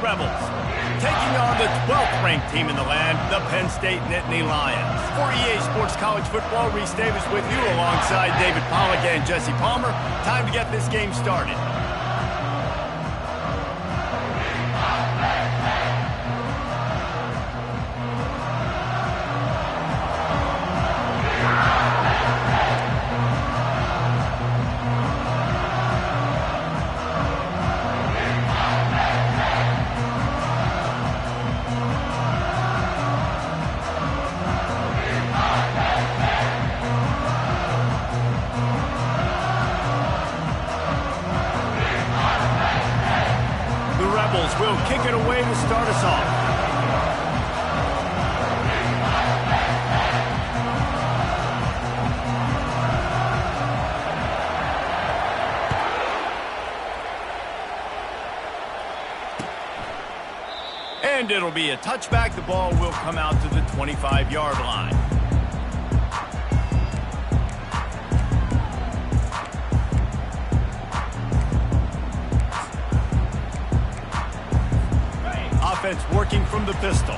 Rebels, taking on the 12th ranked team in the land, the Penn State Nittany Lions. For EA Sports College Football, Reese Davis with you alongside David Pollack and Jesse Palmer. Time to get this game started. Will kick it away to start us off. And it'll be a touchback. The ball will come out to the 25-yard line. Offense working from the pistol.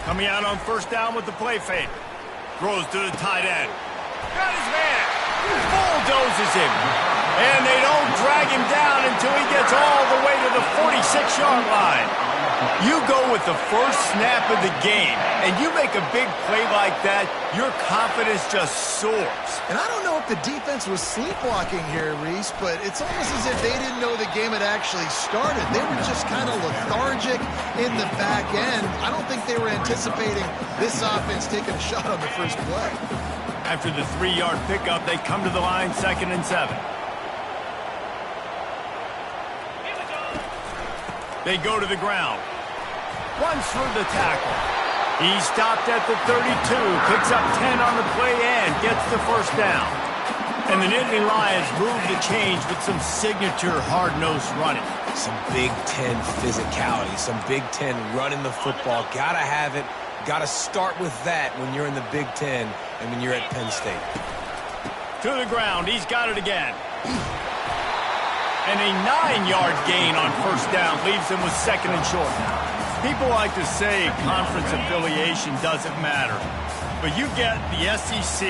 Coming out on first down with the play fake. Throws to the tight end. Got his man. Bulldozes him. And they don't drag him down until he gets all the way to the 46-yard line. You go with the first snap of the game, and you make a big play like that, your confidence just soars. And I don't know if the defense was sleepwalking here, Reese, but it's almost as if they didn't know the game had actually started. They were just kind of lethargic in the back end. I don't think they were anticipating this offense taking a shot on the first play. After the 3-yard pickup, they come to the line 2nd and 7. They go to the ground. Runs through the tackle. He stopped at the 32, picks up 10 on the play and gets the first down. And the Nittany Lions move the change with some signature hard-nosed running. Some Big Ten physicality, some Big Ten running the football. Gotta have it. Gotta start with that when you're in the Big Ten and when you're at Penn State. To the ground. He's got it again. And a 9-yard gain on first down leaves him with 2nd and short. People like to say conference affiliation doesn't matter. But you get the SEC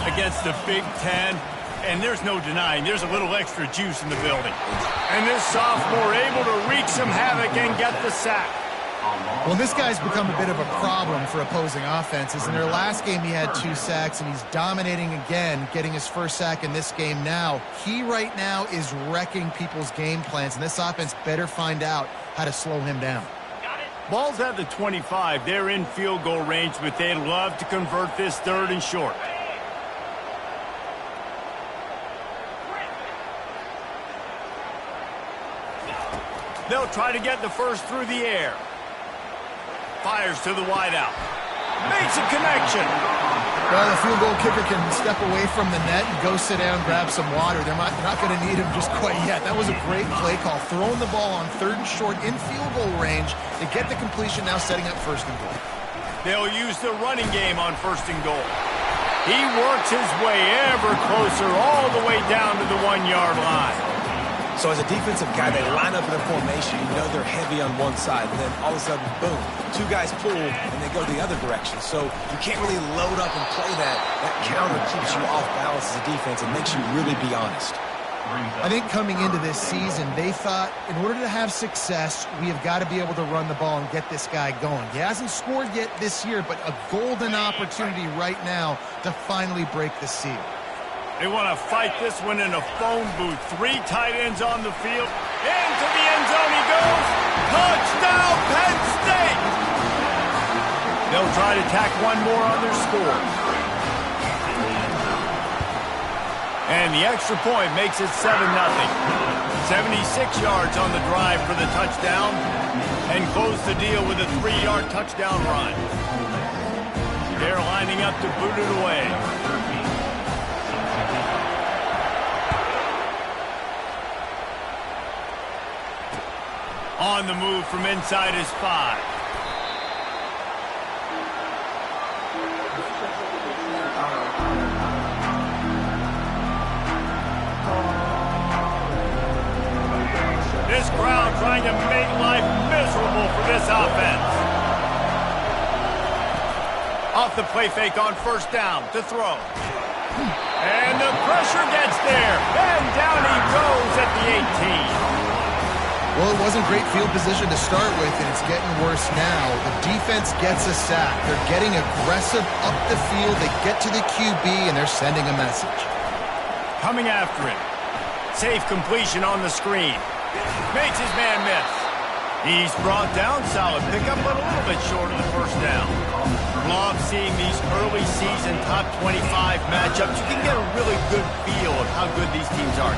against the Big Ten, and there's no denying there's a little extra juice in the building. And this sophomore able to wreak some havoc and get the sack. Well, this guy's become a bit of a problem for opposing offenses. In their last game, he had 2 sacks, and he's dominating again, getting his first sack in this game now. He right now is wrecking people's game plans, and this offense better find out how to slow him down. Ball's at the 25. They're in field goal range, but they'd love to convert this 3rd and short. They'll try to get the first through the air. Fires to the wideout. Makes a connection. Well, the field goal kicker can step away from the net and go sit down, grab some water. They're not going to need him just quite yet. That was a great play call. Throwing the ball on 3rd and short in field goal range to get the completion, now setting up 1st and goal. They'll use the running game on 1st and goal. He works his way ever closer all the way down to the 1-yard line. So as a defensive guy, they line up in a formation. You know they're heavy on one side, and then all of a sudden, boom, 2 guys pull, and they go the other direction. So you can't really load up and play that. That counter keeps you off balance as a defense and makes you really be honest. I think coming into this season, they thought in order to have success, we have got to be able to run the ball and get this guy going. He hasn't scored yet this year, but a golden opportunity right now to finally break the seal. They want to fight this one in a phone booth. 3 tight ends on the field. Into the end zone he goes. Touchdown, Penn State! They'll try to tack one more on their score. And the extra point makes it 7-0. 76 yards on the drive for the touchdown. And close the deal with a 3-yard touchdown run. They're lining up to boot it away. On the move from inside his 5. this crowd trying to make life miserable for this offense. Off the play fake on first down to throw. And the pressure gets there. And down he goes at the 18. Well, it wasn't great field position to start with, and it's getting worse now. The defense gets a sack. They're getting aggressive up the field. They get to the QB, and they're sending a message. Coming after him. Safe completion on the screen. Makes his man miss. He's brought down. Solid pickup, but a little bit short of the first down. Love seeing these early season top 25 matchups. You can get a really good feel of how good these teams are.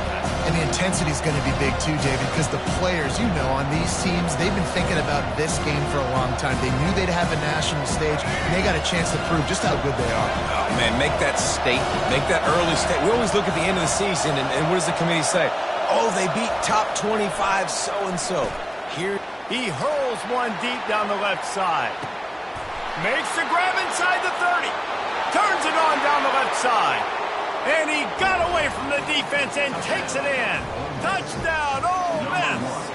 And the intensity is going to be big too, David, because the players, you know, on these teams, they've been thinking about this game for a long time. They knew they'd have a national stage, and they got a chance to prove just how good they are. Oh, man, make that statement. Make that early statement. We always look at the end of the season, and what does the committee say? Oh, they beat top 25 so-and-so. Here he hurls one deep down the left side. Makes the grab inside the 30. Turns it on down the left side. And he got away from the defense and takes it in. Touchdown, Ole Miss.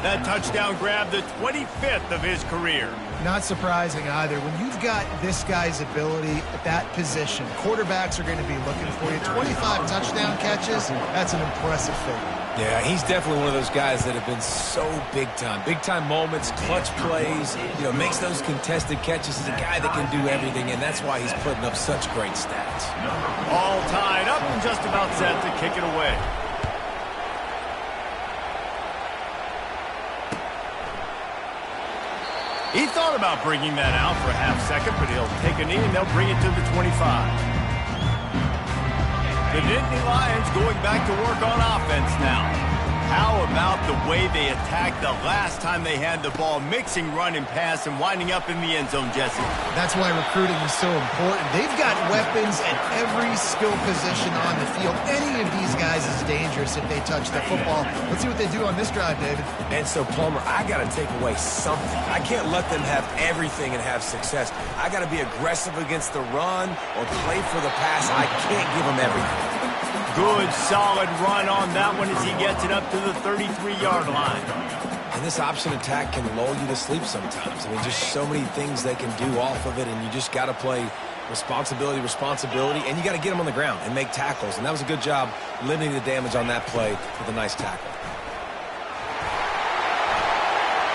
That touchdown grabbed the 25th of his career. Not surprising either. When you've got this guy's ability at that position, quarterbacks are going to be looking for you. 25 touchdown catches, that's an impressive figure. Yeah, he's definitely one of those guys that have been so big time. Big time moments, clutch plays, you know, makes those contested catches. He's a guy that can do everything, and that's why he's putting up such great stats. All tied up and just about set to kick it away. He thought about bringing that out for a half second, but he'll take a knee and they'll bring it to the 25. The Nittany Lions going back to work on offense now. How about the way they attacked the last time they had the ball, mixing run and pass and winding up in the end zone, Jesse? That's why recruiting is so important. They've got weapons at every skill position on the field. Any of these guys is dangerous if they touch the football. Let's see what they do on this drive, David. And so, Palmer, I got to take away something. I can't let them have everything and have success. I got to be aggressive against the run or play for the pass. I can't give them everything. Good, solid run on that one as he gets it up to the 33-yard line. And this option attack can lull you to sleep sometimes. I mean, just so many things they can do off of it, and you just got to play responsibility, and you got to get them on the ground and make tackles. And that was a good job limiting the damage on that play with a nice tackle.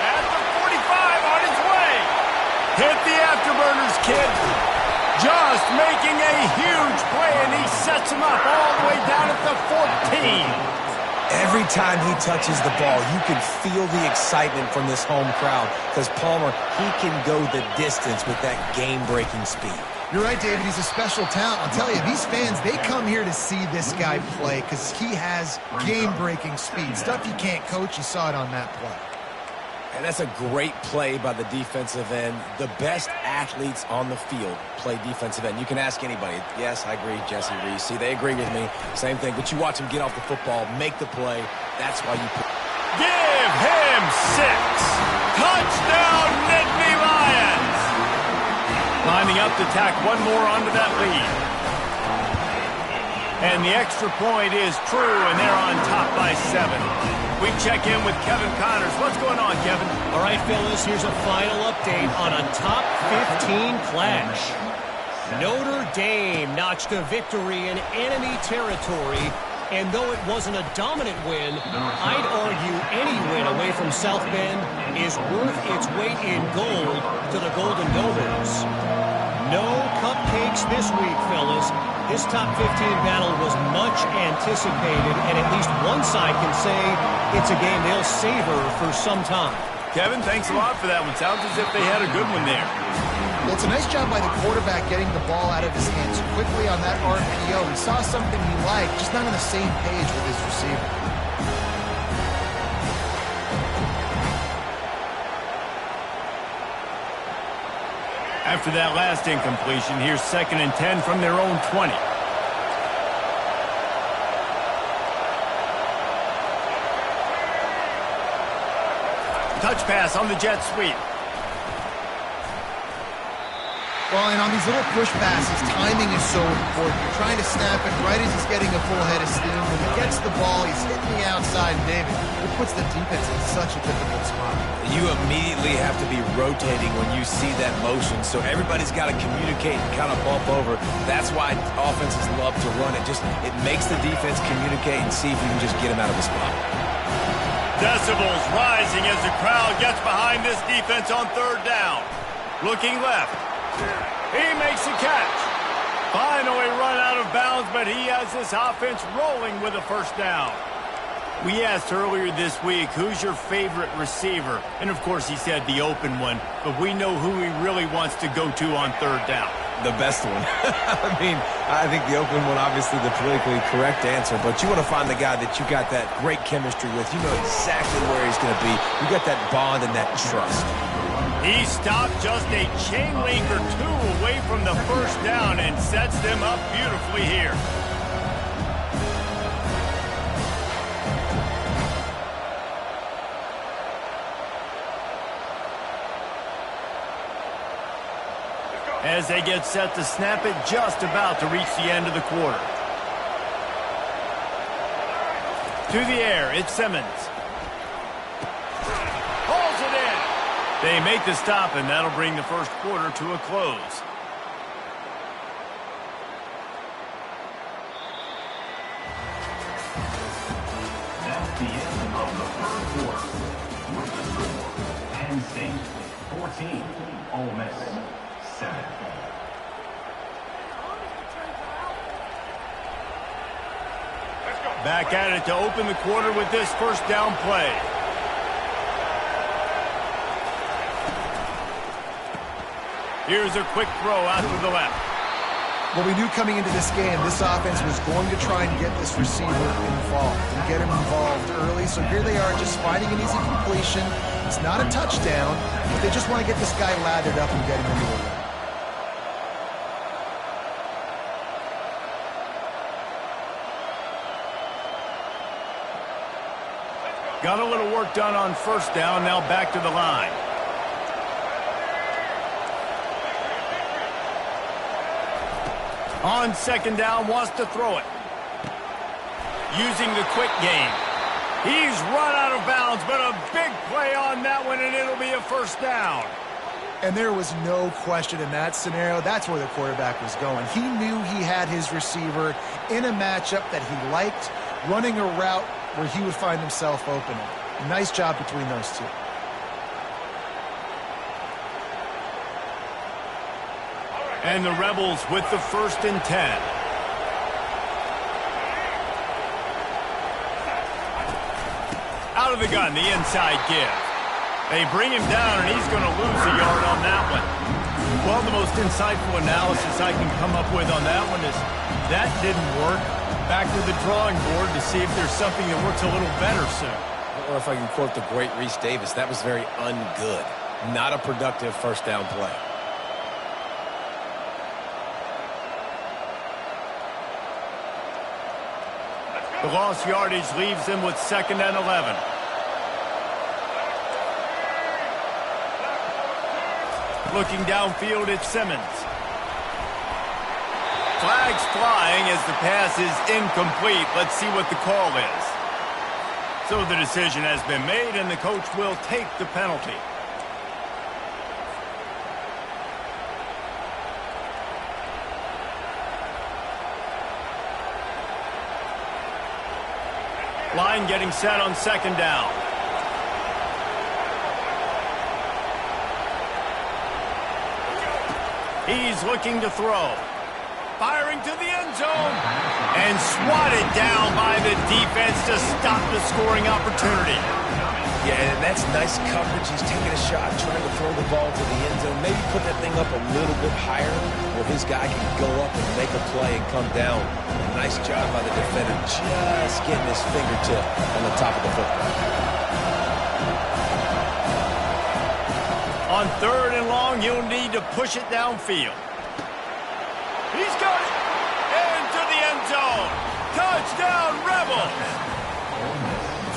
At the 45 on his way. Hit the afterburners, kid. Just making a huge play, and he sets him up all the way down at the 14. Every time he touches the ball, you can feel the excitement from this home crowd because Palmer, he can go the distance with that game-breaking speed. You're right, David. He's a special talent. I'll tell you, these fans, they come here to see this guy play because he has game-breaking speed. Stuff you can't coach. You saw it on that play. And that's a great play by the defensive end. The best athletes on the field play defensive end. You can ask anybody. Yes, I agree, Jesse Reese. See, they agree with me. Same thing. But you watch them get off the football, make the play. That's why you put. Give him 6. Touchdown, Nittany Lions. Lining up to tack one more onto that lead. And the extra point is true, and they're on top by 7. We check in with Kevin Connors. What's going on, Kevin? All right, fellas, here's a final update on a top 15 clash. Notre Dame notched a victory in enemy territory, and though it wasn't a dominant win, I'd argue any win away from South Bend is worth its weight in gold to the Golden Domers. No cupcakes this week, fellas. This top 15 battle was much anticipated, and at least one side can say it's a game they'll savor for some time. Kevin, thanks a lot for that one. Sounds as if they had a good one there. Well, it's a nice job by the quarterback getting the ball out of his hands quickly on that RPO. He saw something he liked, just not on the same page with his receiver. After that last incompletion, here's 2nd and 10 from their own 20. Touch pass on the jet sweep. Well, and on these little push passes, timing is so important. You're trying to snap it right as he's getting a full head of steam. When he gets the ball, he's hitting the outside, and David, it puts the defense in such a difficult spot. You immediately have to be rotating when you see that motion, so everybody's got to communicate and kind of bump over. That's why offenses love to run it. It makes the defense communicate and see if you can just get him out of the spot. Decibels rising as the crowd gets behind this defense on third down. Looking left. He makes a catch. Finally run out of bounds, but he has this offense rolling with a first down. We asked earlier this week, who's your favorite receiver? And, of course, he said the open one, but we know who he really wants to go to on third down. The best one. I think the open one, obviously the politically correct answer, but you want to find the guy that you got that great chemistry with. You know exactly where he's going to be. You got that bond and that trust. He stopped just a chain link or two away from the first down and sets them up beautifully here. As they get set to snap it, just about to reach the end of the quarter. To the air, it's Simmons. Hauls it in. They make the stop, and that'll bring the first quarter to a close. That's the end of the first quarter. With the score, Penn State 14, Ole Miss 7. Back at it to open the quarter with this first down play. Here's a quick throw out to the left. Well, we knew coming into this game, this offense was going to try and get this receiver involved and get him involved early. So here they are just finding an easy completion. It's not a touchdown, but they just want to get this guy lathered up and get him into the run. Got a little work done on first down, now back to the line. On second down, wants to throw it. Using the quick game. He's run out of bounds, but a big play on that one, and it'll be a first down. And there was no question in that scenario. That's where the quarterback was going. He knew he had his receiver in a matchup that he liked, running a route where he would find himself open. Nice job between those two. And the Rebels with the 1st and 10. Out of the gun, the inside give. They bring him down, and he's going to lose a yard on that one. Well, the most insightful analysis I can come up with on that one is that didn't work. Back to the drawing board to see if there's something that works a little better soon. Or if I can quote the great Reese Davis, that was very ungood. Not a productive first down play. The lost yardage leaves them with 2nd and 11. Looking downfield, it's Simmons. Flags flying as the pass is incomplete. Let's see what the call is. So the decision has been made, and the coach will take the penalty. Line getting set on 2nd down. He's looking to throw. Firing to the end zone. And swatted down by the defense to stop the scoring opportunity. Yeah, and that's nice coverage. He's taking a shot, trying to throw the ball to the end zone. Maybe put that thing up a little bit higher where his guy can go up and make a play and come down. Nice job by the defender, just getting his fingertip on the top of the football. On 3rd and long, you'll need to push it downfield. He's got it into the end zone. Touchdown, Rebels.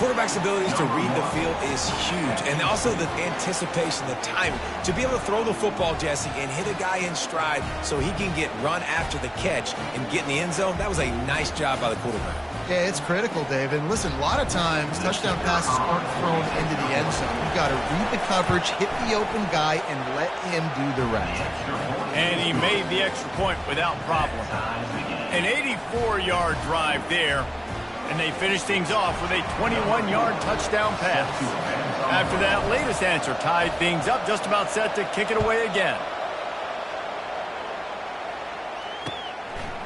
quarterback's abilities to read the field is huge. And also the anticipation, the timing. To be able to throw the football, Jesse, and hit a guy in stride so he can get run after the catch and get in the end zone, that was a nice job by the quarterback. Yeah, it's critical, Dave. And listen, a lot of times touchdown passes aren't thrown into the end zone. You've got to read the coverage, hit the open guy, and let him do the rest. And he made the extra point without problem. An 84-yard drive there, and they finish things off with a 21-yard touchdown pass. After that latest answer tied things up, just about set to kick it away again.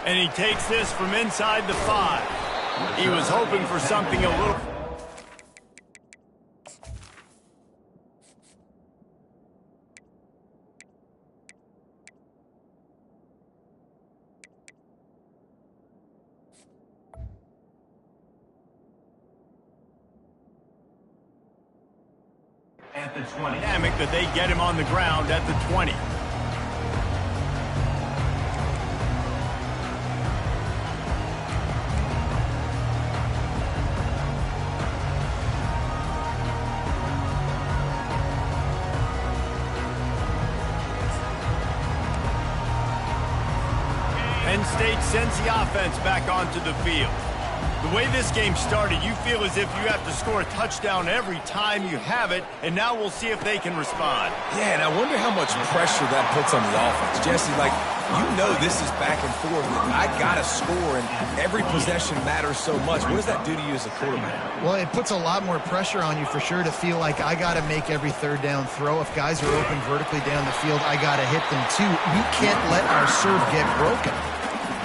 And he takes this from inside the 5. He was hoping for something a little... At the 20. Dynamic that they get him on the ground at the 20. Penn State sends the offense back onto the field. The way this game started, you feel as if you have to score a touchdown every time you have it, and now we'll see if they can respond. Yeah, and I wonder how much pressure that puts on the offense. Jesse, like, you know this is back and forth. I got to score, and every possession matters so much. What does that do to you as a quarterback? Well, it puts a lot more pressure on you for sure to feel like I got to make every third down throw. If guys are open vertically down the field, I got to hit them too. We can't let our serve get broken.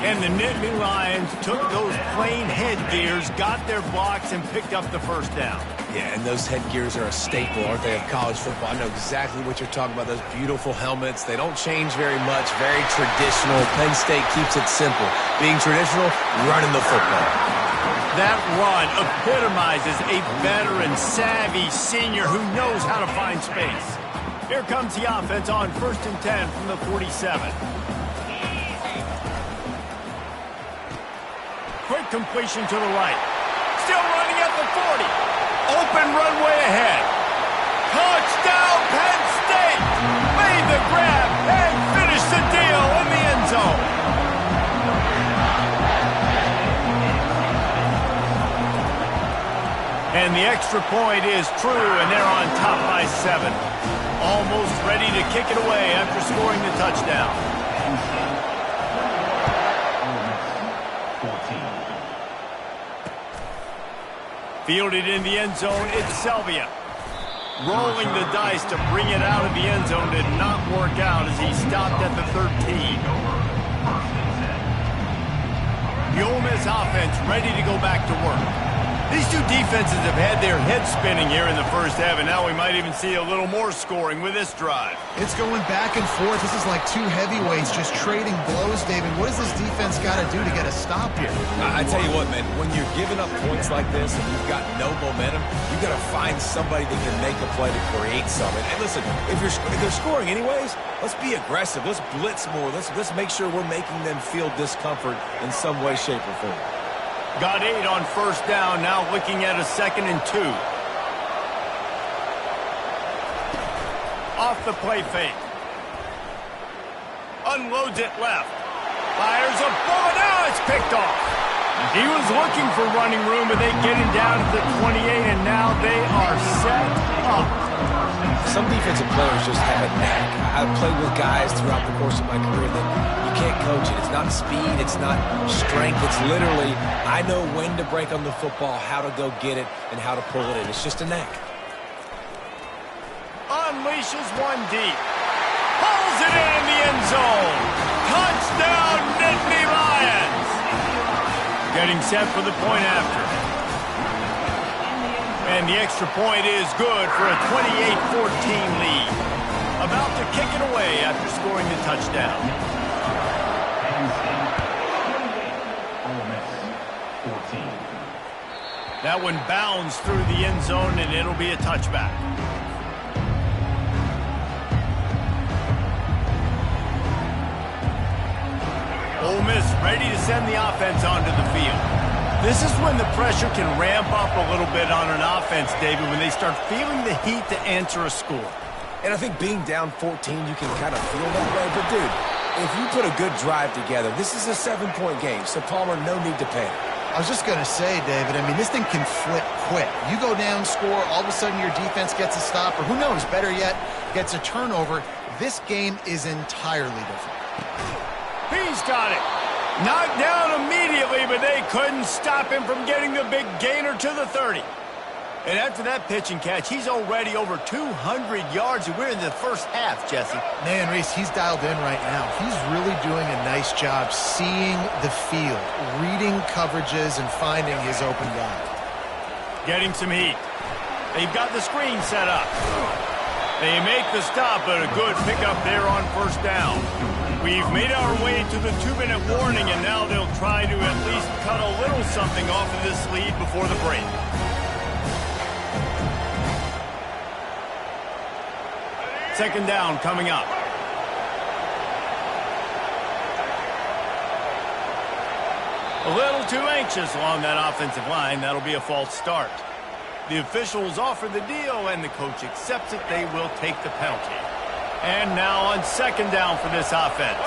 And the Nittany Lions took those plain headgears, got their blocks, and picked up the first down. Yeah, and those headgears are a staple, aren't they, of college football? I know exactly what you're talking about, those beautiful helmets. They don't change very much, very traditional. Penn State keeps it simple. Being traditional, running the football. That run epitomizes a veteran, savvy senior who knows how to find space. Here comes the offense on 1st and 10 from the 47. Quick completion to the right. Still running at the 40. Open runway ahead. Touchdown, Penn State! Made the grab and finished the deal in the end zone. And the extra point is true, and they're on top by 7. Almost ready to kick it away after scoring the touchdown. Fielded in the end zone, it's Selvia. Rolling the dice to bring it out of the end zone did not work out as he stopped at the 13. The Ole Miss offense ready to go back to work. These two defenses have had their heads spinning here in the first half, and now we might even see a little more scoring with this drive. It's going back and forth. This is like two heavyweights just trading blows, David. What does this defense got to do to get a stop here? I tell you what, man, when you're giving up points like this and you've got no momentum, you've got to find somebody that can make a play to create something. And listen, if they're scoring anyways, let's be aggressive. Let's blitz more. Let's make sure we're making them feel discomfort in some way, shape, or form. Got 8 on first down, now looking at a 2nd and 2. Off the play fake. Unloads it left. Fires a bullet. Now it's picked off. He was looking for running room, but they get him down to the 28, and now they are set up. Some defensive players just have a knack. I've played with guys throughout the course of my career that you can't coach it. It's not speed. It's not strength. It's literally, I know when to break on the football, how to go get it, and how to pull it in. It's just a knack. Unleashes one deep. Pulls it in the end zone. Touchdown, Nittany Lions. Getting set for the point after. And the extra point is good for a 28-14 lead. About to kick it away after scoring the touchdown. That one bounds through the end zone, and it'll be a touchback. Ole Miss ready to send the offense onto the field. This is when the pressure can ramp up a little bit on an offense, David, when they start feeling the heat to answer a score. And I think being down 14, you can kind of feel that way. But, dude, if you put a good drive together, this is a 7-point game, so Palmer, no need to panic. I was just going to say, David, I mean, this thing can flip quick. You go down, score, all of a sudden your defense gets a stop, or who knows, better yet, gets a turnover. This game is entirely different. He's got it. Knocked down immediately, but they couldn't stop him from getting the big gainer to the 30. And after that pitch and catch, he's already over 200 yards, and we're in the first half, Jesse. Man, Reese, he's dialed in right now. He's really doing a nice job seeing the field, reading coverages, and finding his open guy. Getting some heat. They've got the screen set up. They make the stop, but a good pickup there on first down. We've made our way to the 2-minute warning, and now they'll try to at least cut a little something off of this lead before the break. Second down coming up. A little too anxious along that offensive line. That'll be a false start. The officials offer the deal, and the coach accepts it. They will take the penalty. And now on second down for this offense.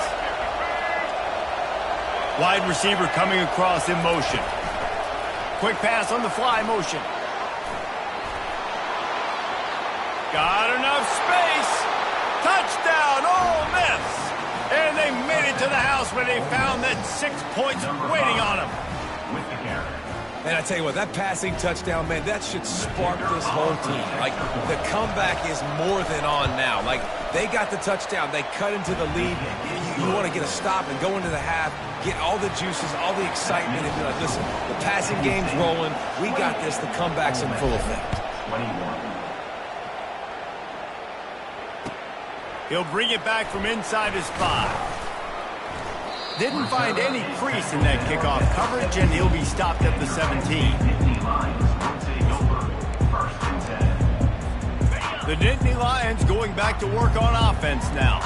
Wide receiver coming across in motion. Quick pass on the fly motion. Got enough space. Touchdown, Ole Miss. And they made it to the house where they found that 6 points waiting on them. With the carry. And I tell you what, that passing touchdown, man, that should spark this whole team. Like, the comeback is more than on now. Like, they got the touchdown. They cut into the lead. You want to get a stop and go into the half, get all the juices, all the excitement, and be like, listen, the passing game's rolling. We got this. The comeback's in full effect. 21. He'll bring it back from inside his 5. Didn't find any crease in that kickoff coverage, and he'll be stopped at the 17. The Nittany Lions going back to work on offense now.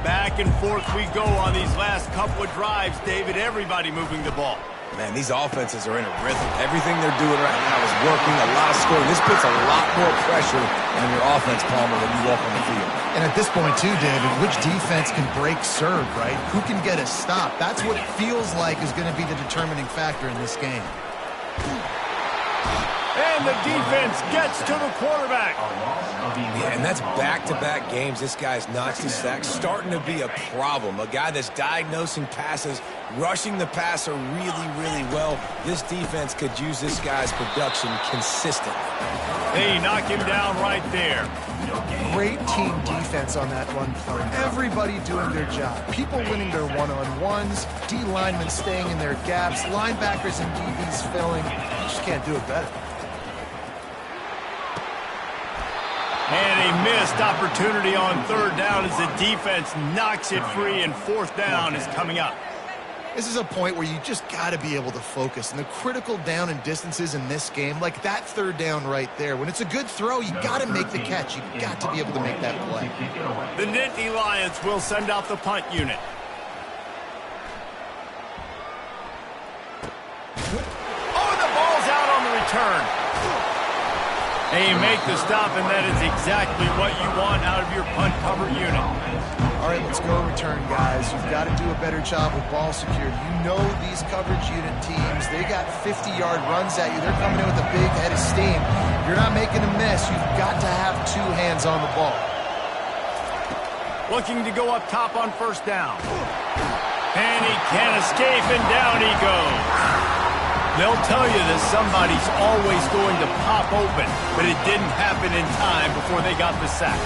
Back and forth we go on these last couple of drives, David. Everybody moving the ball. Man, these offenses are in a rhythm. Everything they're doing right now is working, a lot of scoring. This puts a lot more pressure on your offense, Palmer, when you walk on the field. And at this point, too, David, which defense can break serve, right? Who can get a stop? That's what it feels like is going to be the determining factor in this game. And the defense gets to the quarterback. Yeah, and that's back-to-back games. This guy's notched a sack, starting to be a problem. A guy that's diagnosing passes, rushing the passer really, really well. This defense could use this guy's production consistently. They knock him down right there. Great team defense on that run play. Everybody doing their job. People winning their one-on-ones, D linemen staying in their gaps, linebackers and DBs filling. You just can't do it better. And a missed opportunity on third down as the defense knocks it free, and fourth down is coming up. This is a point where you just got to be able to focus. And the critical down and distances in this game, like that third down right there, when it's a good throw, you got to make the catch. You got to be able to make that play. The Nittany Lions will send out the punt unit. Oh, the ball's out on the return. They make the stop, and that is exactly what you want out of your punt cover unit. All right, let's go return, guys. You've got to do a better job with ball security. You know these coverage unit teams, they got 50-yard runs at you. They're coming in with a big head of steam. If you're not making a miss, you've got to have two hands on the ball. Looking to go up top on first down. And he can't escape, and down he goes. They'll tell you that somebody's always going to pop open, but it didn't happen in time before they got the sack.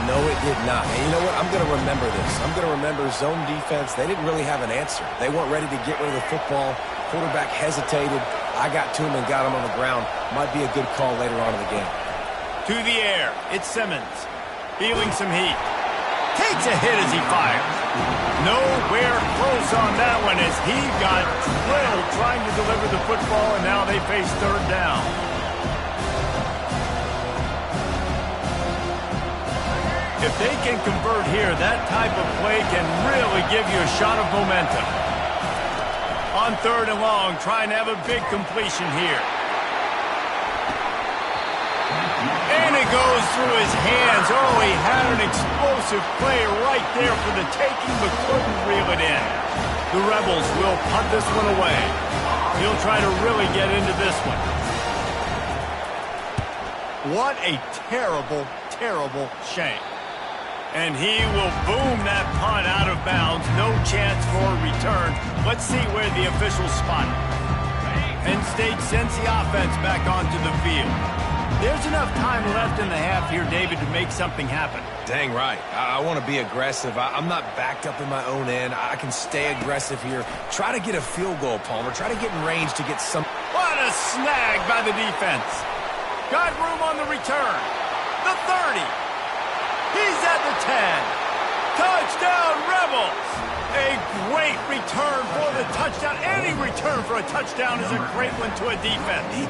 No, it did not. And you know what? I'm going to remember this. I'm going to remember zone defense. They didn't really have an answer. They weren't ready to get rid of the football. Quarterback hesitated. I got to him and got him on the ground. Might be a good call later on in the game. To the air, it's Simmons. Feeling some heat. Takes a hit as he fires. Nowhere close on that one as he got drilled trying to deliver the football, and now they face third down. If they can convert here, that type of play can really give you a shot of momentum. On 3rd and long, trying to have a big completion here. And it goes through his hands. Oh, he had an explosive play right there for the taking, but couldn't reel it in. The Rebels will punt this one away. He'll try to really get into this one. What a terrible, terrible shame. And he will boom that punt out of bounds. No chance for a return. Let's see where the officials spot it. Penn State sends the offense back onto the field. There's enough time left in the half here, David, to make something happen. Dang right. I want to be aggressive. I'm not backed up in my own end. I can stay aggressive here. Try to get a field goal, Palmer. Try to get in range to get some... What a snag by the defense. Got room on the return. The 30. He's at the 10. Touchdown, Rebels. A great return for the touchdown. Any return for a touchdown is a great one to a defense.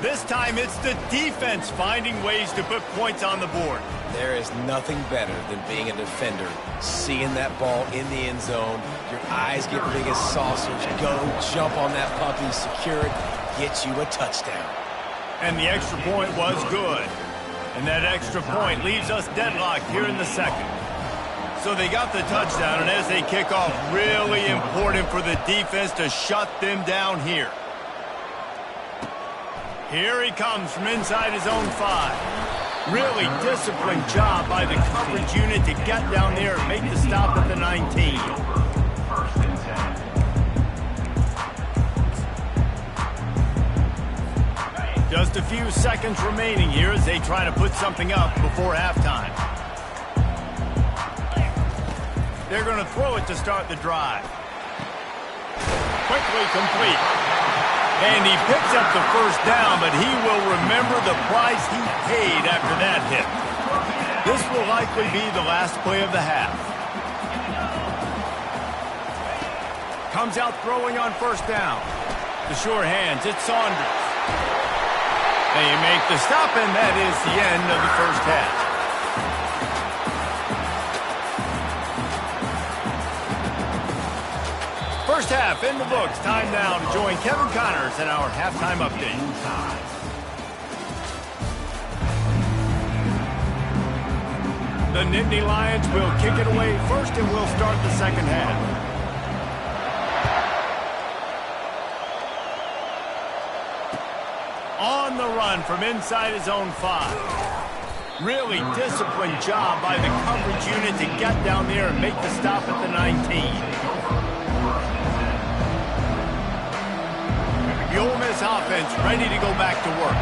This time it's the defense finding ways to put points on the board. There is nothing better than being a defender, seeing that ball in the end zone, your eyes get big as saucers, go jump on that puppy, secure it, get you a touchdown. And the extra point was good. And that extra point leaves us deadlocked here in the second. So they got the touchdown, and as they kick off, really important for the defense to shut them down here. Here he comes from inside his own 5. Really disciplined job by the coverage unit to get down there and make the stop at the 19. Just a few seconds remaining here as they try to put something up before halftime. They're going to throw it to start the drive. Quickly complete. And he picks up the first down, but he will remember the price he paid after that hit. This will likely be the last play of the half. Comes out throwing on first down. The sure hands, it's Saunders. They make the stop, and that is the end of the first half. First half in the books. Time now to join Kevin Connors in our halftime update. The Nittany Lions will kick it away first, and we'll start the second half. On the run from inside his own 5. Really disciplined job by the coverage unit to get down there and make the stop at the 19. The Ole Miss offense ready to go back to work.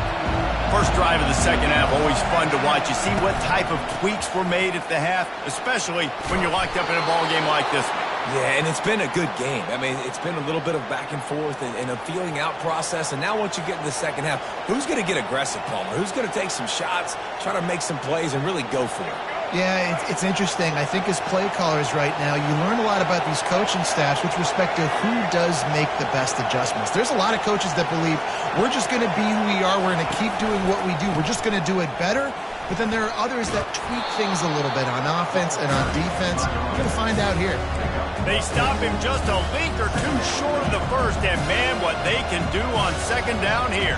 First drive of the second half, always fun to watch. You see what type of tweaks were made at the half, especially when you're locked up in a ball game like this one. Yeah, and it's been a good game. I mean, it's been a little bit of back and forth and a feeling out process. And now once you get in the second half, who's going to get aggressive, Palmer? Who's going to take some shots, try to make some plays, and really go for it? Yeah, it's interesting. I think as play callers right now, you learn a lot about these coaching staffs with respect to who does make the best adjustments. There's a lot of coaches that believe we're just going to be who we are. We're going to keep doing what we do. We're just going to do it better. But then there are others that tweak things a little bit on offense and on defense. We're going to find out here. They stop him just a link or two short of the first, and man, what they can do on second down here.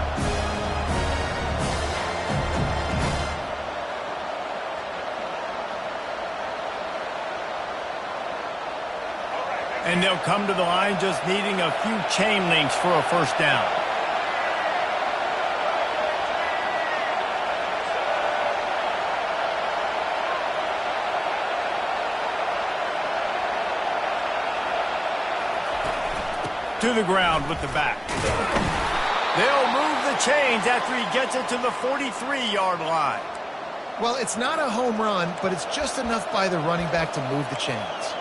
And they'll come to the line just needing a few chain links for a first down. To the ground with the back. They'll move the chains after he gets it to the 43-yard line. Well, it's not a home run, but it's just enough by the running back to move the chains.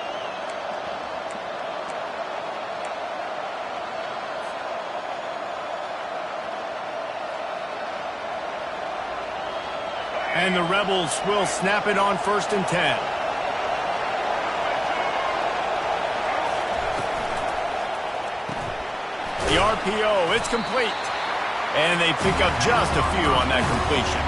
And the Rebels will snap it on 1st and 10. The RPO, it's complete. And they pick up just a few on that completion.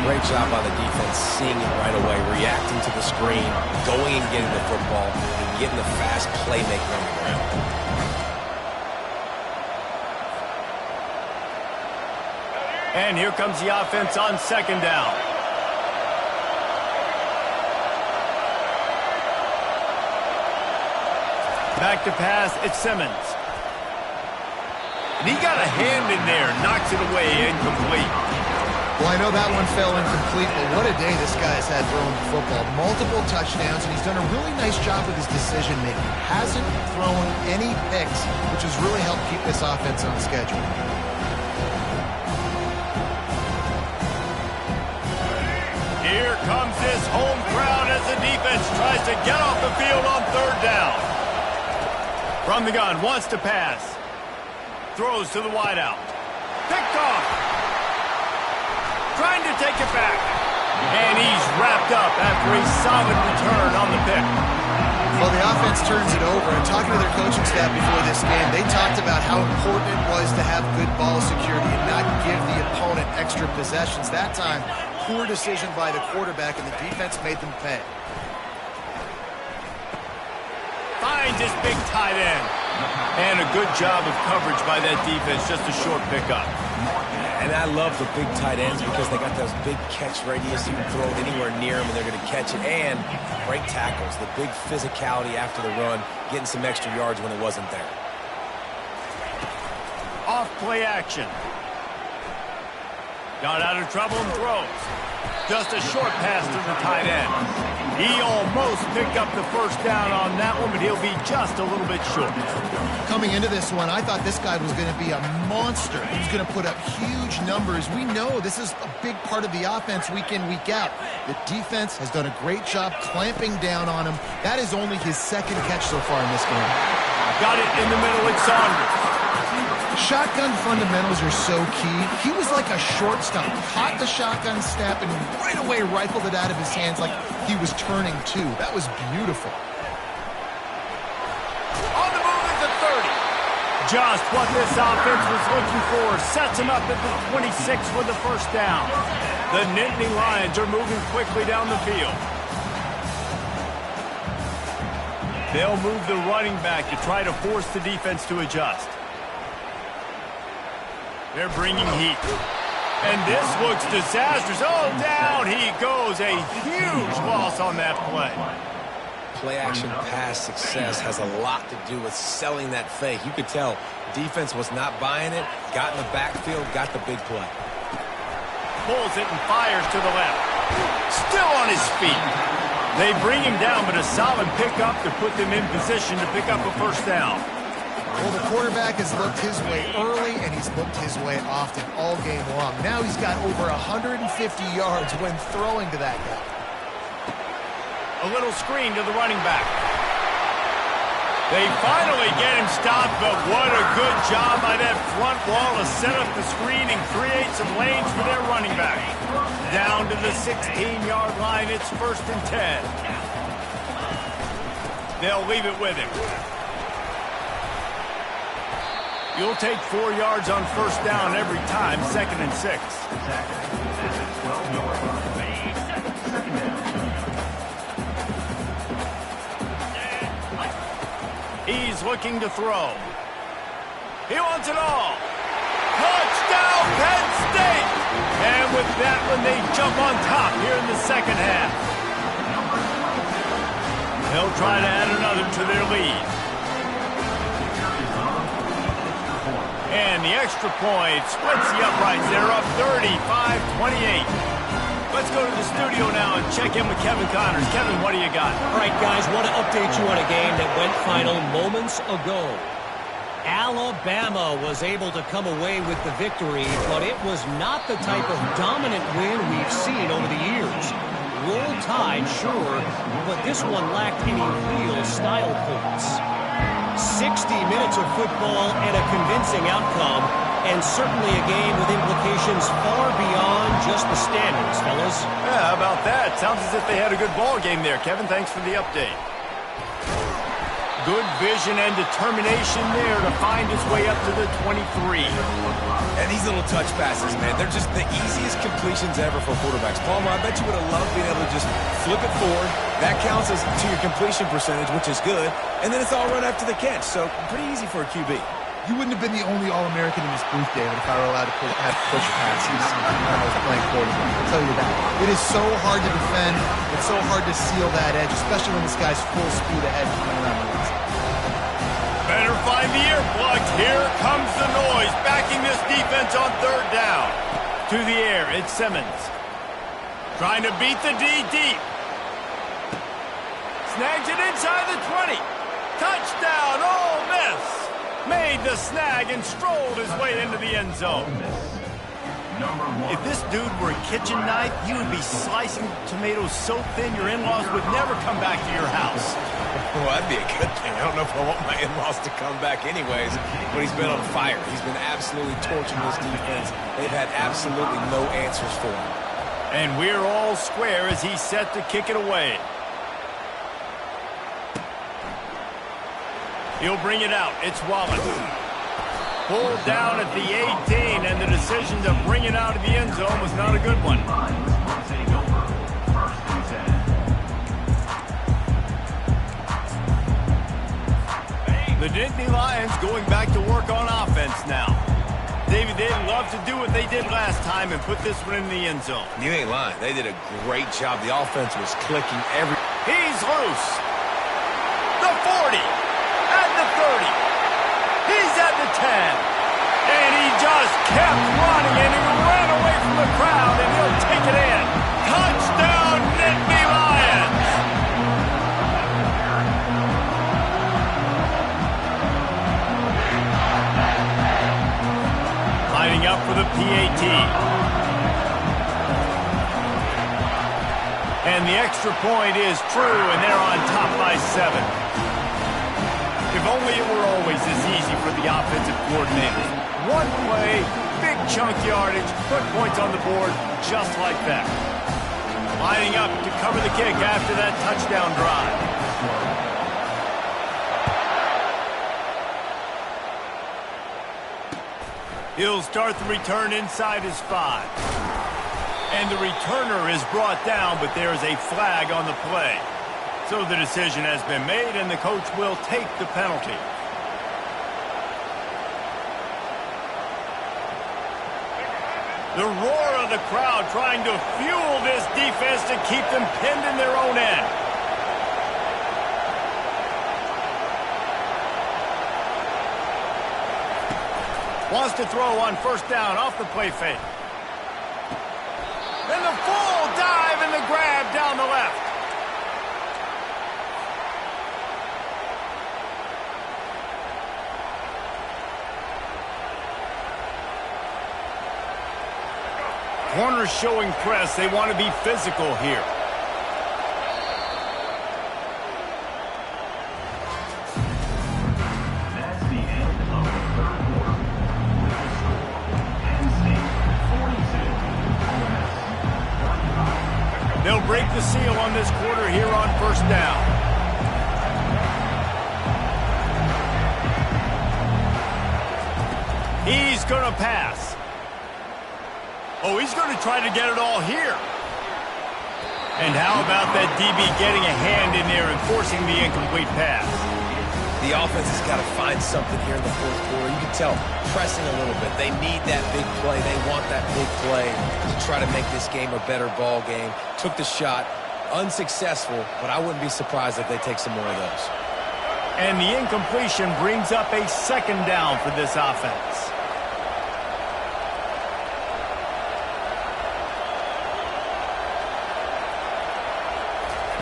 Great job by the defense, seeing it right away, reacting to the screen, going and getting the football, and getting the fast playmaker on the ground. And here comes the offense on second down. Back to pass, it's Simmons. And he got a hand in there, knocks it away, incomplete. Well, I know that one fell incomplete, but what a day this guy's had throwing the football. Multiple touchdowns, and he's done a really nice job with his decision-making. Hasn't thrown any picks, which has really helped keep this offense on schedule. Here comes this home crowd as the defense tries to get off the field on third down. From the gun, wants to pass. Throws to the wideout. Picked off. Trying to take it back. And he's wrapped up after a solid return on the pick. Well, the offense turns it over, and talking to their coaching staff before this game, they talked about how important it was to have good ball security and not give the opponent extra possessions. That time, poor decision by the quarterback, and the defense made them pay. Finds his big tight end. And a good job of coverage by that defense, just a short pickup. And I love the big tight ends because they got those big catch radius. You can throw it anywhere near them, and they're going to catch it. And great tackles, the big physicality after the run, getting some extra yards when it wasn't there. Off play action. Got out of trouble and throws. Just a short pass to the tight end. He almost picked up the first down on that one, but he'll be just a little bit short. Coming into this one, I thought this guy was going to be a monster. He's going to put up huge numbers. We know this is a big part of the offense week in, week out. The defense has done a great job clamping down on him. That is only his second catch so far in this game. Got it in the middle with Saunders. Shotgun fundamentals are so key. He was like a shortstop. Caught the shotgun snap and right away rifled it out of his hands like he was turning two. That was beautiful. On the move at the 30. Just what this offense was looking for. Sets him up at the 26 for the first down. The Nittany Lions are moving quickly down the field. They'll move the running back to try to force the defense to adjust. They're bringing heat. And this looks disastrous. Oh, down he goes. A huge loss on that play. Play-action pass success has a lot to do with selling that fake. You could tell defense was not buying it, got in the backfield, got the big play. Pulls it and fires to the left. Still on his feet. They bring him down, but a solid pickup to put them in position to pick up a first down. Well, the quarterback has looked his way early, and he's looked his way often all game long. Now he's got over 150 yards when throwing to that guy. A little screen to the running back. They finally get him stopped, but what a good job by that front wall to set up the screen and create some lanes for their running back. Down to the 16-yard line, it's 1st and 10. They'll leave it with him. You'll take 4 yards on first down every time, 2nd and 6. He's looking to throw. He wants it all. Touchdown, Penn State! And with that one, they jump on top here in the second half. They'll try to add another to their lead. And the extra point splits the uprights. They're up 35-28. Let's go to the studio now and check in with Kevin Connors. Kevin, what do you got? All right, guys, want to update you on a game that went final moments ago. Alabama was able to come away with the victory, but it was not the type of dominant win we've seen over the years. Roll Tide, sure, but this one lacked any real style points. 60 minutes of football and a convincing outcome, and certainly a game with implications far beyond just the standings, fellas. Yeah, how about that? Sounds as if they had a good ball game there. Kevin, thanks for the update. Good vision and determination there to find his way up to the 23. And these little touch passes, man, they're just the easiest completions ever for quarterbacks. Palmer, I bet you would have loved being able to just flip it forward. That counts as to your completion percentage, which is good. And then it's all run after the catch. So pretty easy for a QB. You wouldn't have been the only All-American in this booth, David, if I were allowed to have push passes when I was playing quarterback. I'll tell you that. It is so hard to defend. It's so hard to seal that edge, especially when this guy's full speed ahead coming around the outside. Better find the earplugs. Here comes the noise, backing this defense on third down. To the air, it's Simmons. Trying to beat the D deep. Snags it inside the 20. Touchdown, Ole Miss. Made the snag and strolled his way into the end zone. If this dude were a kitchen knife, you would be slicing tomatoes so thin your in-laws would never come back to your house. Well, that'd be a good thing. I don't know if I want my in-laws to come back anyways, but he's been on fire. He's been absolutely torching this defense. They've had absolutely no answers for him. And we're all square as he's set to kick it away. He'll bring it out. It's Wallace. Pulled down at the 18, and the decision to bring it out of the end zone was not a good one. The Nittany Lions going back to work on offense now. David, they'd love to do what they did last time and put this one in the end zone. You ain't lying. They did a great job. The offense was clicking every... He's loose. The 40. At the 30. He's at the 10. And he just kept running, and he ran away from the crowd, and he'll take it in. Touchdown, Nittany Lions! Lining up for the PAT. And the extra point is true, and they're on top by 7. If only it were always this easy for the offensive coordinators. One play, big chunk yardage, put points on the board just like that. Lining up to cover the kick after that touchdown drive. He'll start the return inside his 5. And the returner is brought down, but there is a flag on the play. So the decision has been made, and the coach will take the penalty. The roar of the crowd trying to fuel this defense to keep them pinned in their own end. Wants to throw on first down off the play fake. And the full dive and the grab down the left. Corners showing press. They want to be physical here. That's the end of the third quarter. With the score, Penn State 42, Ole Miss 25. They'll break the seal on this quarter here on first down. He's going to pass. Oh, he's going to try to get it all here. And how about that DB getting a hand in there and forcing the incomplete pass? The offense has got to find something here in the fourth quarter. You can tell, pressing a little bit. They need that big play. They want that big play to try to make this game a better ball game. Took the shot, unsuccessful, but I wouldn't be surprised if they take some more of those. And the incompletion brings up a second down for this offense.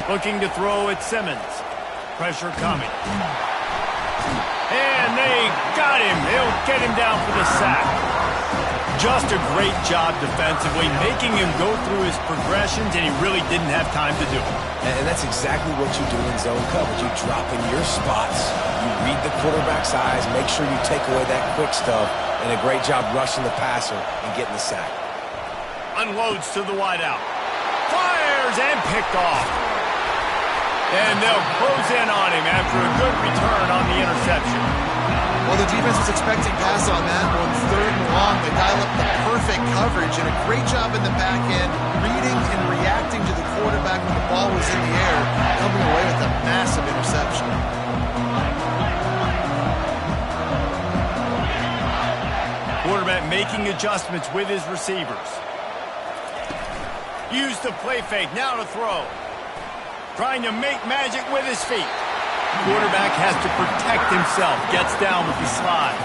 Looking to throw at Simmons. Pressure coming. And they got him. They'll get him down for the sack. Just a great job defensively, making him go through his progressions, and he really didn't have time to do it. And that's exactly what you do in zone coverage. You drop in your spots. You read the quarterback's eyes, make sure you take away that quick stuff, and a great job rushing the passer and getting the sack. Unloads to the wideout. Fires and picked off. And they'll close in on him after a good return on the interception. Well, the defense was expecting pass on that one. 3rd and long, they dial up the perfect coverage and a great job in the back end, reading and reacting to the quarterback when the ball was in the air, coming away with a massive interception. Quarterback making adjustments with his receivers. Use the play fake, now to throw. Trying to make magic with his feet. Quarterback has to protect himself. Gets down with the slide.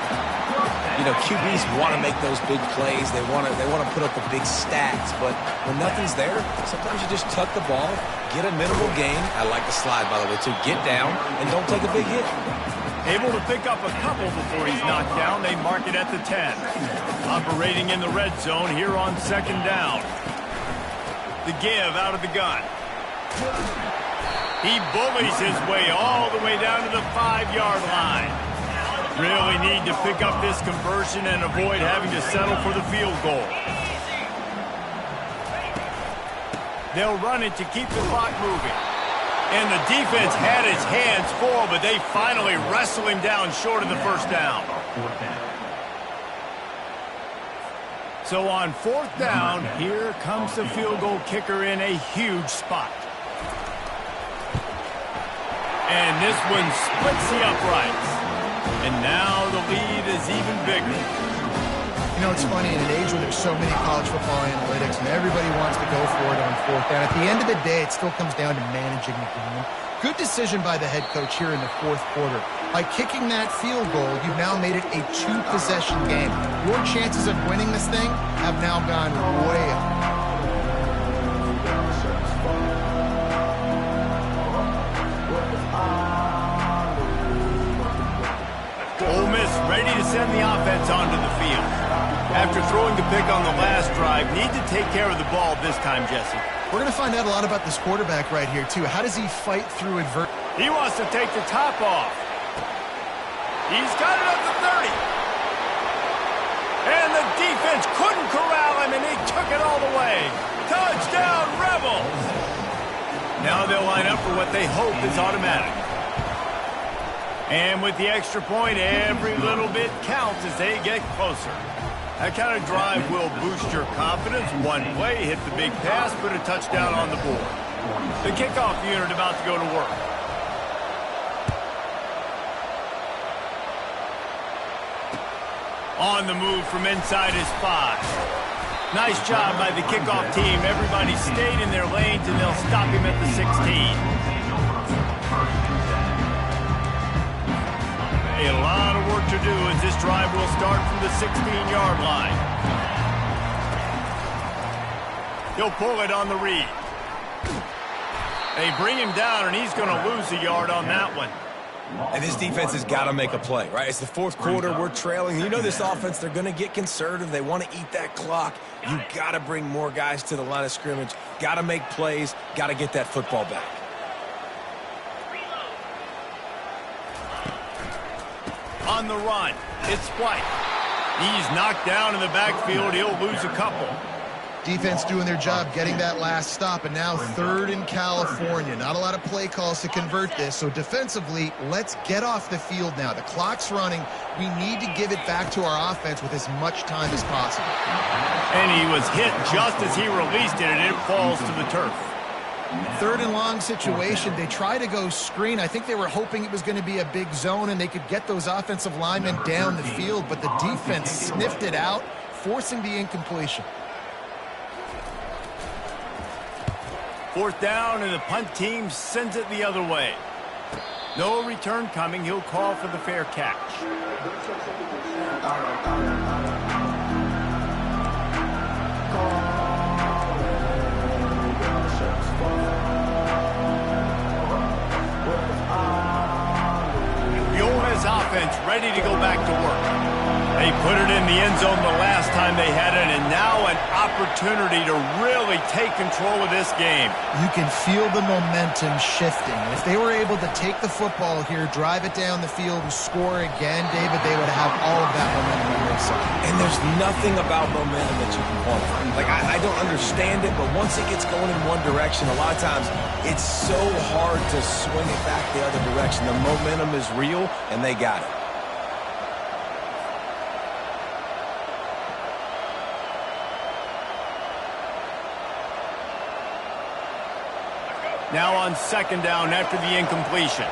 You know, QBs want to make those big plays. They want to put up the big stats. But when nothing's there, sometimes you just tuck the ball, get a minimal gain. I like the slide, by the way, too. Get down and don't take a big hit. Able to pick up a couple before he's knocked down. They mark it at the 10. Operating in the red zone here on 2nd down. The give out of the gun. He bullies his way all the way down to the 5-yard line. Really need to pick up this conversion and avoid having to settle for the field goal. They'll run it to keep the clock moving. And the defense had his hands full, but they finally wrestle him down short of the 1st down. So on 4th down, here comes the field goal kicker in a huge spot. And this one splits the uprights. And now the lead is even bigger. You know, it's funny, in an age when there's so many college football analytics and everybody wants to go for it on 4th down, at the end of the day, it still comes down to managing the game. Good decision by the head coach here in the 4th quarter. By kicking that field goal, you've now made it a 2-possession game. Your chances of winning this thing have now gone way up. Ole Miss ready to send the offense onto the field. After throwing the pick on the last drive, need to take care of the ball this time, Jesse. We're going to find out a lot about this quarterback right here, too. How does he fight through adversity? He wants to take the top off. He's got it up to 30. And the defense couldn't corral him, and he took it all the way. Touchdown, Rebels! Now they'll line up for what they hope is automatic. And with the extra point, every little bit counts as they get closer. That kind of drive will boost your confidence. One play, hit the big pass, put a touchdown on the board. The kickoff unit about to go to work. On the move from inside his 5. Nice job by the kickoff team. Everybody stayed in their lanes, and they'll stop him at the 16. A lot of work to do as this drive will start from the 16-yard line. He'll pull it on the read. They bring him down, and he's going to lose a yard on that one. And this defense has got to make a play, right? It's the 4th quarter. We're trailing. You know this offense, they're going to get conservative. They want to eat that clock. You got to bring more guys to the line of scrimmage. Got to make plays. Got to get that football back. On the run, it's White. He's knocked down in the backfield. He'll lose a couple. Defense doing their job, getting that last stop, and now 3rd in California. Not a lot of play calls to convert this, so defensively, let's get off the field now. The clock's running. We need to give it back to our offense with as much time as possible. And he was hit just as he released it, and it falls to the turf. 3rd and long situation. They try to go screen. I think they were hoping it was going to be a big zone and they could get those offensive linemen down the field, but the defense sniffed it out, forcing the incompletion. 4th down, and the punt team sends it the other way. No return coming. He'll call for the fair catch. The Ole Miss offense ready to go back to work. They put it in the end zone the last time they had it, and now an opportunity to really take control of this game. You can feel the momentum shifting. If they were able to take the football here, drive it down the field, and score again, David, they would have all of that momentum on their side. And there's nothing about momentum that you can quantify. Like, I don't understand it, but once it gets going in one direction, a lot of times it's so hard to swing it back the other direction. The momentum is real, and they got it. Now on second down after the incompletion.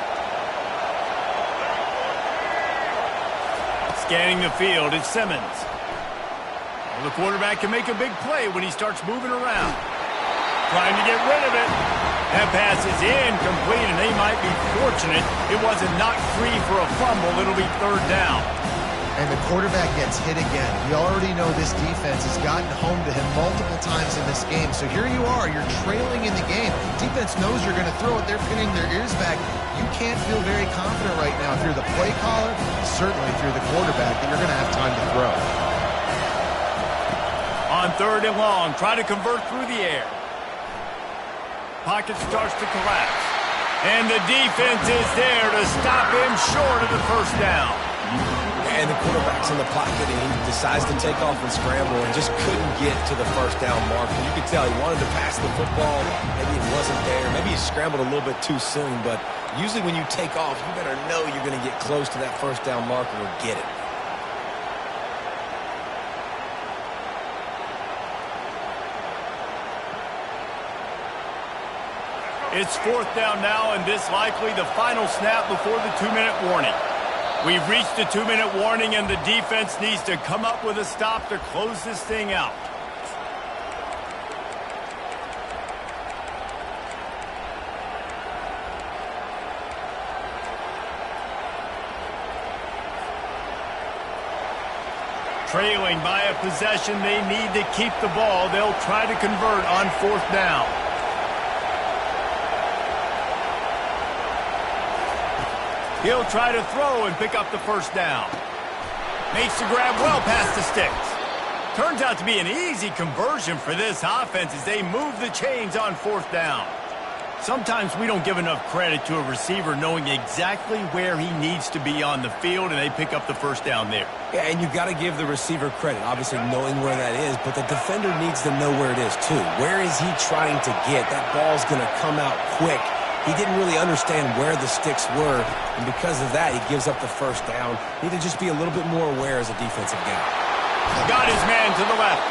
Scanning the field, it's Simmons. Well, the quarterback can make a big play when he starts moving around. Trying to get rid of it. That pass is incomplete, and they might be fortunate it wasn't knocked free for a fumble. It'll be third down. And the quarterback gets hit again. We already know this defense has gotten home to him multiple times in this game. So here you are, you're trailing in the game. Defense knows you're going to throw it. They're pinning their ears back. You can't feel very confident right now if you're the play caller, certainly if you're the quarterback, that you're going to have time to throw. On third and long, try to convert through the air. Pocket starts to collapse. And the defense is there to stop him short of the first down. And the quarterback's in the pocket, and he decides to take off and scramble and just couldn't get to the first down marker. You could tell he wanted to pass the football. Maybe it wasn't there. Maybe he scrambled a little bit too soon. But usually when you take off, you better know you're going to get close to that first down marker or get it. It's fourth down now, and this likely the final snap before the 2-minute warning. We've reached the 2-minute warning, and the defense needs to come up with a stop to close this thing out. Trailing by a possession, they need to keep the ball. They'll try to convert on fourth down. He'll try to throw and pick up the first down. Makes the grab well past the sticks. Turns out to be an easy conversion for this offense as they move the chains on fourth down. Sometimes we don't give enough credit to a receiver knowing exactly where he needs to be on the field, and they pick up the first down there. Yeah, and you've got to give the receiver credit, obviously knowing where that is, but the defender needs to know where it is too. Where is he trying to get? That ball's going to come out quick. He didn't really understand where the sticks were, and because of that, he gives up the first down. Need to just be a little bit more aware as a defensive guy. Got his man to the left.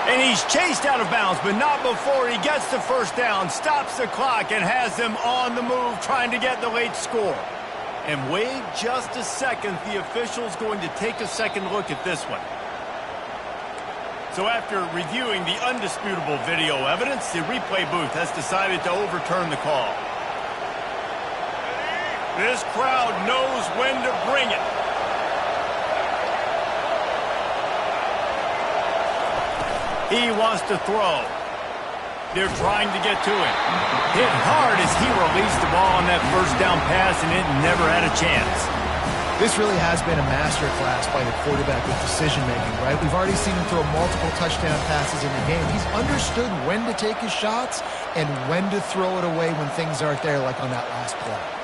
And he's chased out of bounds, but not before he gets the first down, stops the clock, and has them on the move trying to get the late score. And wait just a second, the official's going to take a second look at this one. So after reviewing the undisputable video evidence, the replay booth has decided to overturn the call. This crowd knows when to bring it. He wants to throw. They're trying to get to him. Hit hard as he released the ball on that first down pass, and it never had a chance. This really has been a masterclass by the quarterback with decision-making, right? We've already seen him throw multiple touchdown passes in the game. He's understood when to take his shots and when to throw it away when things aren't there, like on that last play.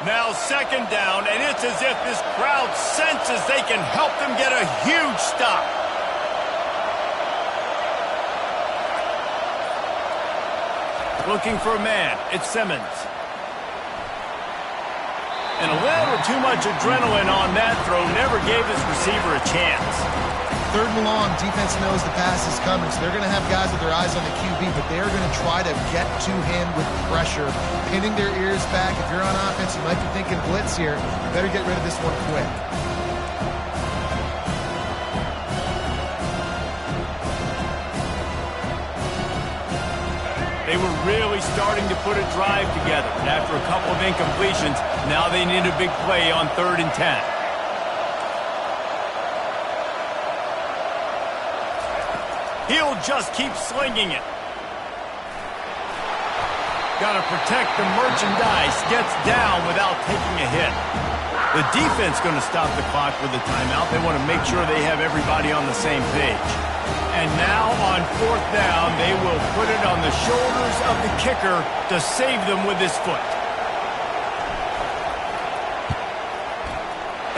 Now second down, and it's as if this crowd senses they can help them get a huge stop. Looking for a man, it's Simmons. And a little too much adrenaline on that throw never gave his receiver a chance. Third and long, defense knows the pass is coming, so they're going to have guys with their eyes on the QB, but they are going to try to get to him with pressure, pinning their ears back. If you're on offense, you might be thinking blitz here. You better get rid of this one quick. They were really starting to put a drive together, and after a couple of incompletions, now they need a big play on 3rd and 10. He'll just keep slinging it. Got to protect the merchandise. Gets down without taking a hit. The defense going to stop the clock with a timeout. They want to make sure they have everybody on the same page. And now on 4th down, they will put it on the shoulders of the kicker to save them with his foot.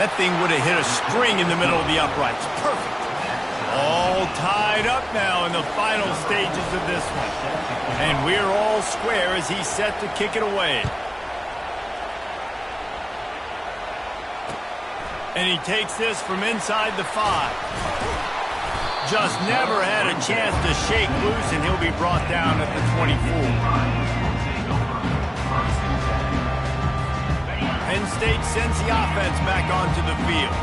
That thing would have hit a string in the middle of the uprights. Perfect. All tied up now in the final stages of this one. And we're all square as he's set to kick it away. And he takes this from inside the 5. Just never had a chance to shake loose, and he'll be brought down at the 24. Penn State sends the offense back onto the field.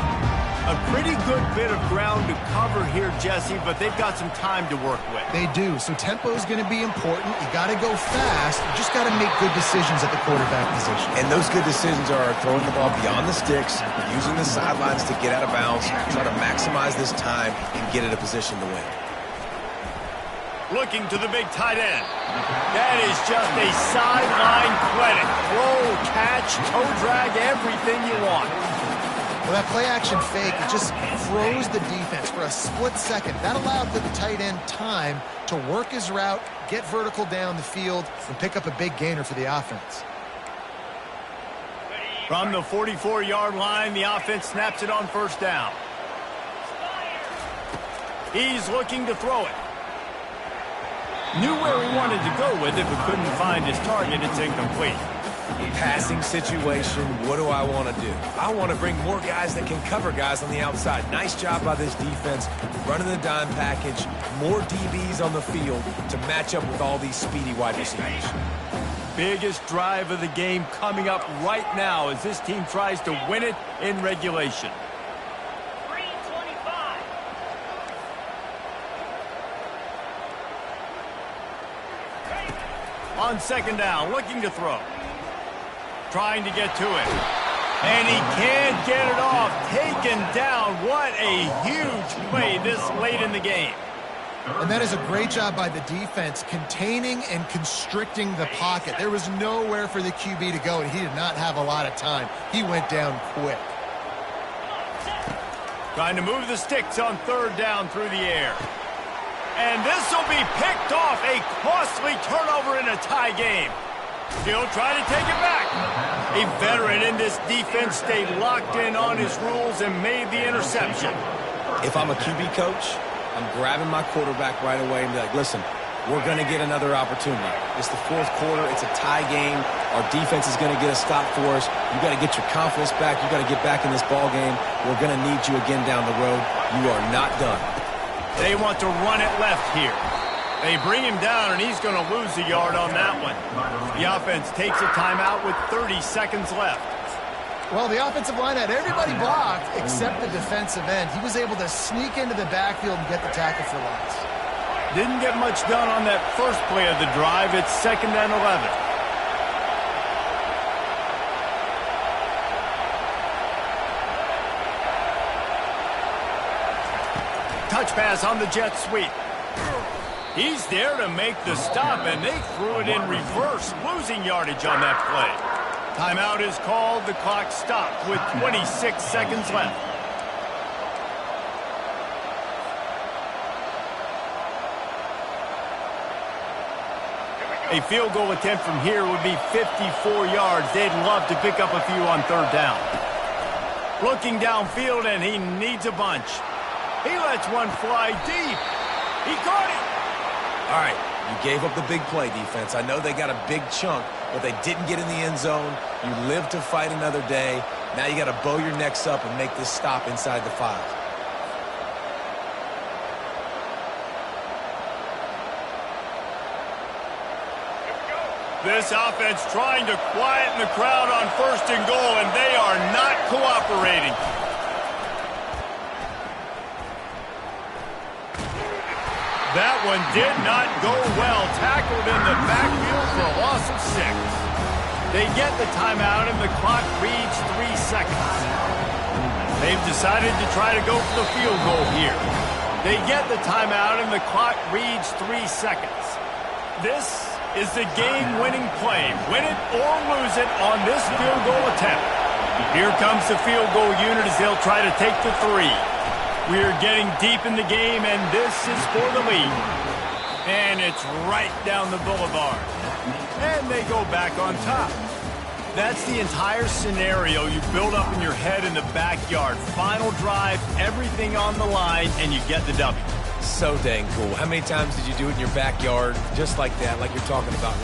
A pretty good bit of ground to cover here, Jesse, but they've got some time to work with. They do, so tempo is going to be important. You got to go fast. You just got to make good decisions at the quarterback position. And those good decisions are throwing the ball beyond the sticks, using the sidelines to get out of bounds, try to maximize this time and get it a position to win. Looking to the big tight end. That is just a sideline clinic. Throw, catch, toe drag, everything you want. Well, that play-action fake, it just froze the defense for a split second. That allowed the tight end time to work his route, get vertical down the field, and pick up a big gainer for the offense. From the 44-yard line, the offense snaps it on 1st down. He's looking to throw it. Knew where he wanted to go with it, but couldn't find his target. It's incomplete. Passing situation, what do I want to do? I want to bring more guys that can cover guys on the outside. Nice job by this defense, running the dime package, more DBs on the field to match up with all these speedy wide receivers. Biggest drive of the game coming up right now as this team tries to win it in regulation. 3:25. On 2nd down, looking to throw. Trying to get to it. And he can't get it off. Taken down. What a huge play this late in the game. And that is a great job by the defense, containing and constricting the pocket. There was nowhere for the QB to go, and he did not have a lot of time. He went down quick. Trying to move the sticks on 3rd down through the air. And this will be picked off. A costly turnover in a tie game. Still trying to take it back. A veteran in this defense stayed locked in on his rules and made the interception. If I'm a QB coach, I'm grabbing my quarterback right away and be like, listen, we're going to get another opportunity. It's the 4th quarter. It's a tie game. Our defense is going to get a stop for us. You got to get your confidence back. You got to get back in this ball game. We're going to need you again down the road. You are not done. They want to run it left here. They bring him down, and he's going to lose a yard on that one. The offense takes a timeout with 30 seconds left. Well, the offensive line had everybody blocked except the defensive end. He was able to sneak into the backfield and get the tackle for loss. Didn't get much done on that first play of the drive. It's 2nd and 11. Touch pass on the jet sweep. He's there to make the stop, and they threw it in reverse, losing yardage on that play. Timeout is called. The clock stopped with 26 seconds left. A field goal attempt from here would be 54 yards. They'd love to pick up a few on 3rd down. Looking downfield, and he needs a bunch. He lets one fly deep. He caught it. All right, you gave up the big play, defense. I know they got a big chunk, but they didn't get in the end zone. You live to fight another day. Now you got to bow your necks up and make this stop inside the 5. This offense trying to quieten the crowd on 1st and goal, and they are not cooperating. That one did not go well. Tackled in the backfield for a loss of 6. They get the timeout, and the clock reads 3 seconds. They've decided to try to go for the field goal here. They get the timeout, and the clock reads 3 seconds. This is the game-winning play. Win it or lose it on this field goal attempt. Here comes the field goal unit as they'll try to take the 3. We are getting deep in the game, and this is for the lead. And it's right down the boulevard. And they go back on top. That's the entire scenario you build up in your head in the backyard. Final drive, everything on the line, and you get the W. So dang cool. How many times did you do it in your backyard just like that, like you're talking about?